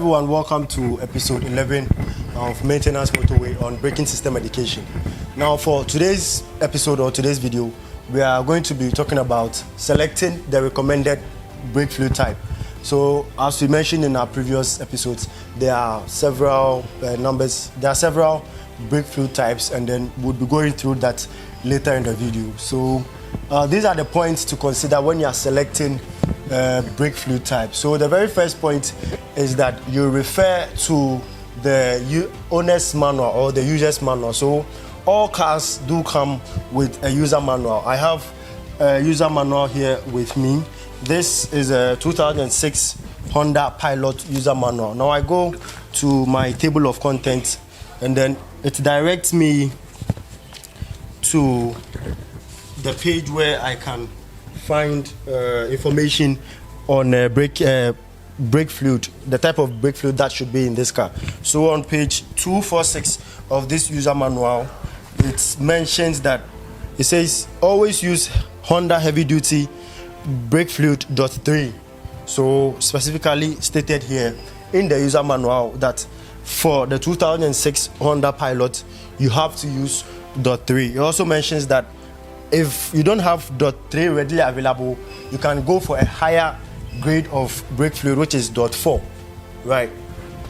everyone, welcome to episode 11 of Maintenance Motorway on braking system education. Now for today's episode or today's video, we are going to be talking about selecting the recommended brake fluid type. So as we mentioned in our previous episodes, there are several brake fluid types, and then we'll be going through that later in the video. So these are the points to consider when you are selecting brake fluid type. So the very first point is that you refer to the owner's manual or the user's manual. So all cars do come with a user manual. I have a user manual here with me. This is a 2006 Honda Pilot user manual. Now I go to my table of contents, and then it directs me to the page where I can find information on brake fluid, the type of brake fluid that should be in this car. So on page 246 of this user manual, it mentions that it says always use Honda heavy duty brake fluid .3. So specifically stated here in the user manual that for the 2006 Honda Pilot you have to use .3. It also mentions that if you don't have .3 readily available, you can go for a higher grade of brake fluid, which is .4, right?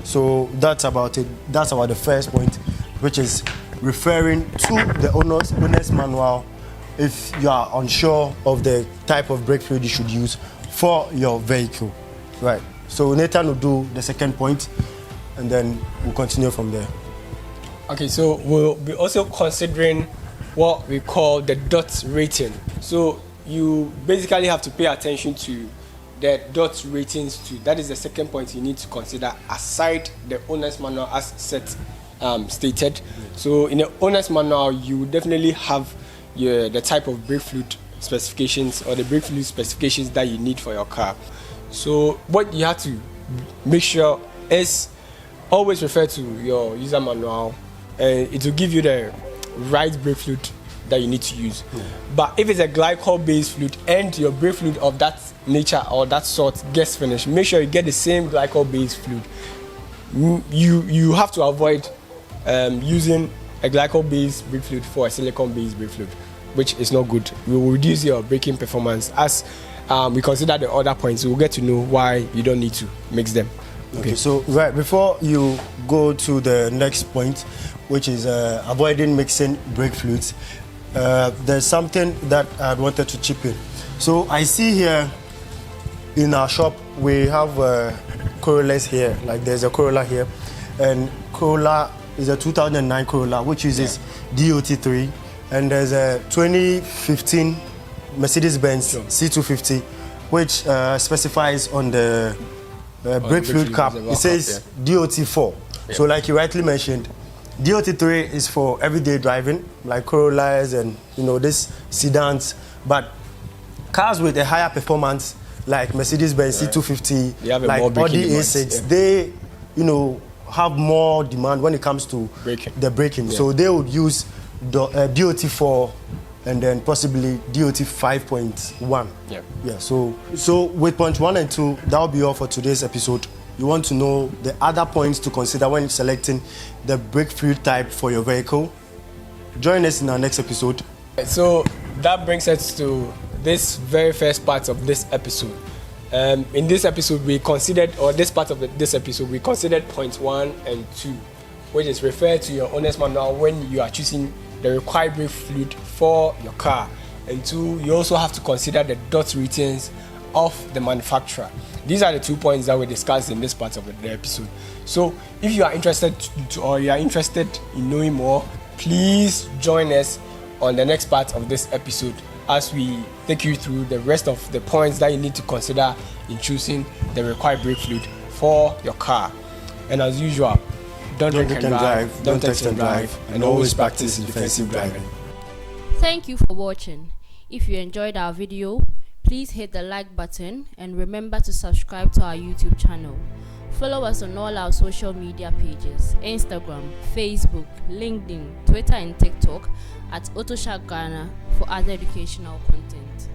So that's about it. That's about the first point, which is referring to the owner's manual if you are unsure of the type of brake fluid you should use for your vehicle, right? So Nathan will do the second point, and then we'll continue from there. Okay, so we'll be also considering what we call the dot rating. So you basically have to pay attention to the dot ratings too. That is the second point you need to consider aside the owner's manual as stated. So in the owner's manual, you definitely have the type of brake fluid specifications or the brake fluid specifications that you need for your car. So what you have to make sure is always refer to your user manual, and it will give you the right brake fluid that you need to use. But if it's a glycol based fluid and your brake fluid of that nature or that sort gets finished, make sure you get the same glycol based fluid. You have to avoid using a glycol based brake fluid for a silicone based brake fluid, which is not good. We will reduce your braking performance. As we consider the other points, we'll get to know why you don't need to mix them. Okay, so right before you go to the next point, which is avoiding mixing brake fluids, there's something that I wanted to chip in. So I see here in our shop we have Corollas here, like there's a Corolla here, and Corolla is a 2009 Corolla which uses DOT3, and there's a 2015 Mercedes-Benz C250 which specifies on the brake fluid cap, it says DOT4. So like you rightly mentioned, DOT3 is for everyday driving, like Corollas and these sedans. But cars with a higher performance, like Mercedes-Benz C250, like Audi A6, they have more demand when it comes to the braking. So they would use DOT4 and then possibly DOT 5.1. So with point 1 and 2, that will be all for today's episode. You want to know the other points to consider when selecting the brake fluid type for your vehicle? Join us in our next episode. So that brings us to this very first part of this episode. In this episode, we considered points 1 and 2, which is referred to your owner's manual when you are choosing the required brake fluid for your car. And 2, you also have to consider the dot ratings of the manufacturer. These are the 2 points that we discussed in this part of the episode. So if you are interested in knowing more, please join us on the next part of this episode as we take you through the rest of the points that you need to consider in choosing the required brake fluid for your car. And as usual, don't drink and drive, don't text and drive, and always practice defensive driving. Thank you for watching. If you enjoyed our video, please hit the like button and remember to subscribe to our YouTube channel. Follow us on all our social media pages: Instagram, Facebook, LinkedIn, Twitter and TikTok at Autoshark Ghana for other educational content.